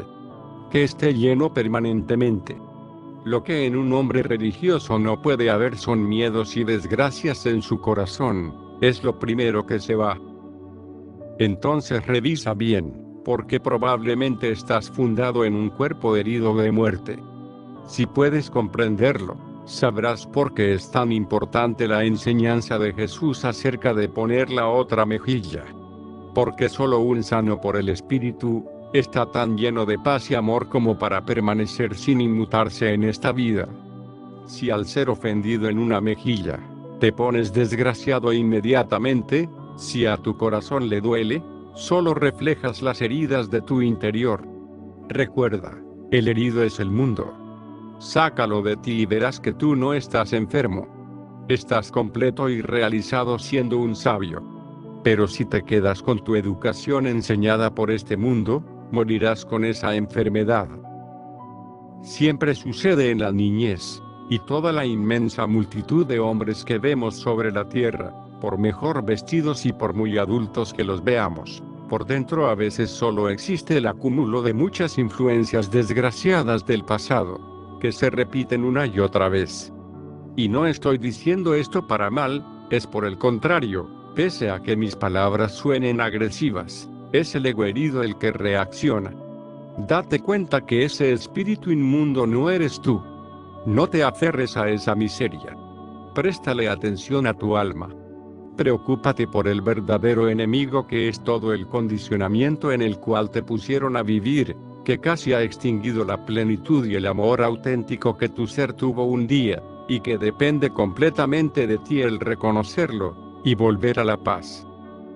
Que esté lleno permanentemente. Lo que en un hombre religioso no puede haber son miedos y desgracias en su corazón, es lo primero que se va. Entonces revisa bien, porque probablemente estás fundado en un cuerpo herido de muerte. Si puedes comprenderlo, sabrás por qué es tan importante la enseñanza de Jesús acerca de poner la otra mejilla. Porque solo un sano por el Espíritu está tan lleno de paz y amor como para permanecer sin inmutarse en esta vida. Si al ser ofendido en una mejilla, te pones desgraciado inmediatamente, si a tu corazón le duele, solo reflejas las heridas de tu interior. Recuerda, el herido es el mundo. Sácalo de ti y verás que tú no estás enfermo. Estás completo y realizado siendo un sabio. Pero si te quedas con tu educación enseñada por este mundo, morirás con esa enfermedad. Siempre sucede en la niñez, y toda la inmensa multitud de hombres que vemos sobre la tierra, por mejor vestidos y por muy adultos que los veamos, por dentro a veces solo existe el acúmulo de muchas influencias desgraciadas del pasado, que se repiten una y otra vez. Y no estoy diciendo esto para mal, es por el contrario, pese a que mis palabras suenen agresivas, es el ego herido el que reacciona. Date cuenta que ese espíritu inmundo no eres tú. No te aferres a esa miseria. Préstale atención a tu alma. Preocúpate por el verdadero enemigo que es todo el condicionamiento en el cual te pusieron a vivir, que casi ha extinguido la plenitud y el amor auténtico que tu ser tuvo un día, y que depende completamente de ti el reconocerlo, y volver a la paz.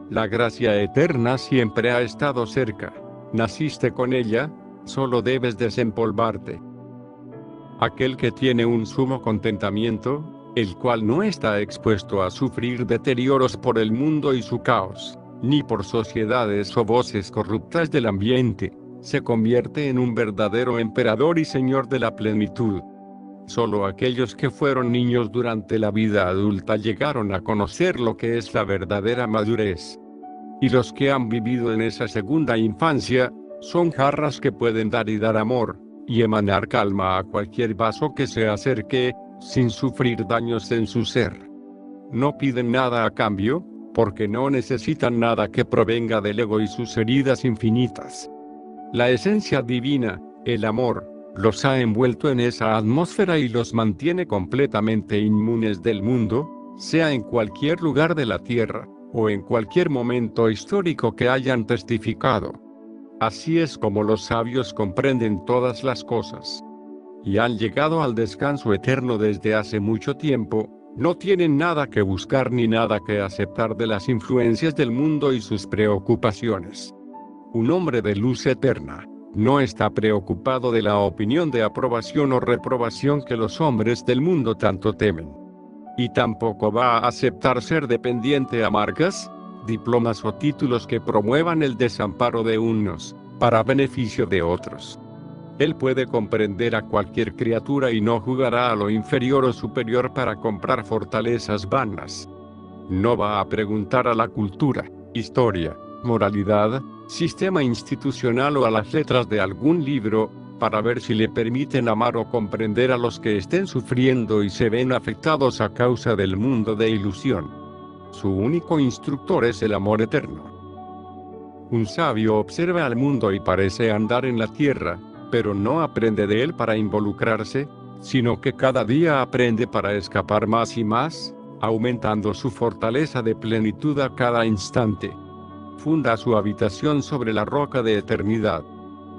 La gracia eterna siempre ha estado cerca. Naciste con ella, solo debes desempolvarte. Aquel que tiene un sumo contentamiento, el cual no está expuesto a sufrir deterioros por el mundo y su caos, ni por sociedades o voces corruptas del ambiente, se convierte en un verdadero emperador y señor de la plenitud. Solo aquellos que fueron niños durante la vida adulta llegaron a conocer lo que es la verdadera madurez. Y los que han vivido en esa segunda infancia, son jarras que pueden dar y dar amor, y emanar calma a cualquier vaso que se acerque, sin sufrir daños en su ser. No piden nada a cambio, porque no necesitan nada que provenga del ego y sus heridas infinitas. La esencia divina, el amor, los ha envuelto en esa atmósfera y los mantiene completamente inmunes del mundo, sea en cualquier lugar de la tierra, o en cualquier momento histórico que hayan testificado. Así es como los sabios comprenden todas las cosas. Y han llegado al descanso eterno desde hace mucho tiempo, no tienen nada que buscar ni nada que aceptar de las influencias del mundo y sus preocupaciones. Un hombre de luz eterna no está preocupado de la opinión de aprobación o reprobación que los hombres del mundo tanto temen. Y tampoco va a aceptar ser dependiente a marcas, diplomas o títulos que promuevan el desamparo de unos, para beneficio de otros. Él puede comprender a cualquier criatura y no jugará a lo inferior o superior para comprar fortalezas vanas. No va a preguntar a la cultura, historia, moralidad, sistema institucional o a las letras de algún libro, para ver si le permiten amar o comprender a los que estén sufriendo y se ven afectados a causa del mundo de ilusión. Su único instructor es el amor eterno. Un sabio observa al mundo y parece andar en la tierra, pero no aprende de él para involucrarse, sino que cada día aprende para escapar más y más, aumentando su fortaleza de plenitud a cada instante. Funda su habitación sobre la roca de eternidad.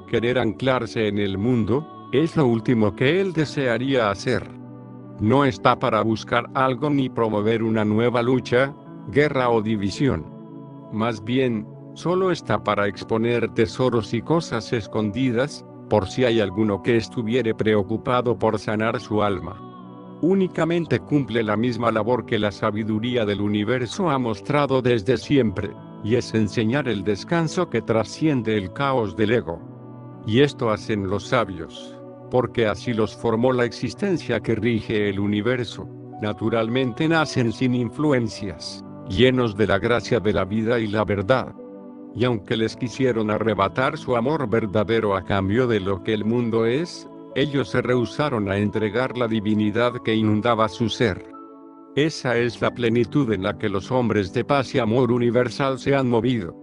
Querer anclarse en el mundo es lo último que él desearía hacer. No está para buscar algo ni promover una nueva lucha, guerra o división. Más bien, solo está para exponer tesoros y cosas escondidas, por si hay alguno que estuviere preocupado por sanar su alma. Únicamente cumple la misma labor que la sabiduría del universo ha mostrado desde siempre, y es enseñar el descanso que trasciende el caos del ego. Y esto hacen los sabios, porque así los formó la existencia que rige el universo. Naturalmente nacen sin influencias, llenos de la gracia de la vida y la verdad. Y aunque les quisieron arrebatar su amor verdadero a cambio de lo que el mundo es, ellos se rehusaron a entregar la divinidad que inundaba su ser. Esa es la plenitud en la que los hombres de paz y amor universal se han movido.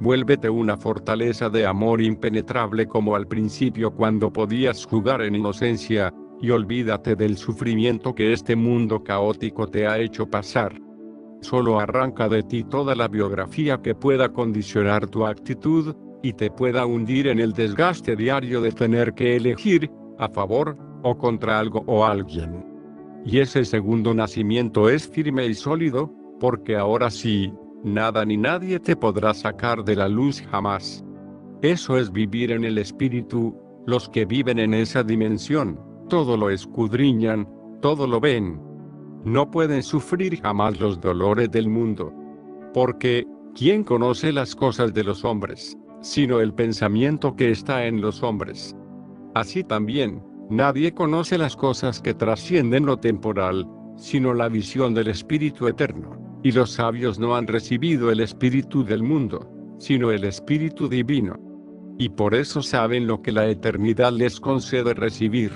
Vuélvete una fortaleza de amor impenetrable como al principio cuando podías jugar en inocencia, y olvídate del sufrimiento que este mundo caótico te ha hecho pasar. Solo arranca de ti toda la biografía que pueda condicionar tu actitud, y te pueda hundir en el desgaste diario de tener que elegir, a favor, o contra algo o alguien. Y ese segundo nacimiento es firme y sólido, porque ahora sí, nada ni nadie te podrá sacar de la luz jamás. Eso es vivir en el espíritu. Los que viven en esa dimensión, todo lo escudriñan, todo lo ven. No pueden sufrir jamás los dolores del mundo. Porque, ¿quién conoce las cosas de los hombres, sino el pensamiento que está en los hombres? Así también, nadie conoce las cosas que trascienden lo temporal, sino la visión del Espíritu Eterno. Y los sabios no han recibido el espíritu del mundo, sino el Espíritu Divino. Y por eso saben lo que la eternidad les concede recibir.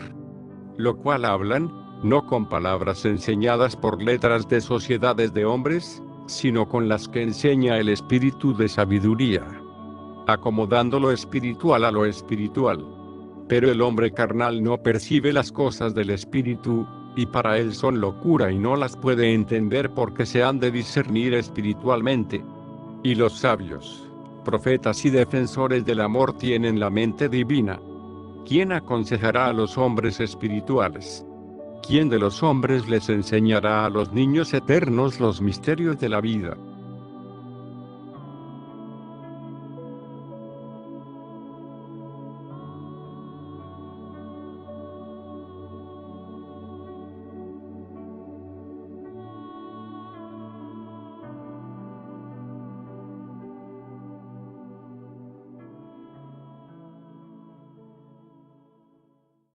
Lo cual hablan, no con palabras enseñadas por letras de sociedades de hombres, sino con las que enseña el Espíritu de sabiduría, acomodando lo espiritual a lo espiritual. Pero el hombre carnal no percibe las cosas del Espíritu, y para él son locura y no las puede entender porque se han de discernir espiritualmente. Y los sabios, profetas y defensores del amor tienen la mente divina. ¿Quién aconsejará a los hombres espirituales? ¿Quién de los hombres les enseñará a los niños eternos los misterios de la vida?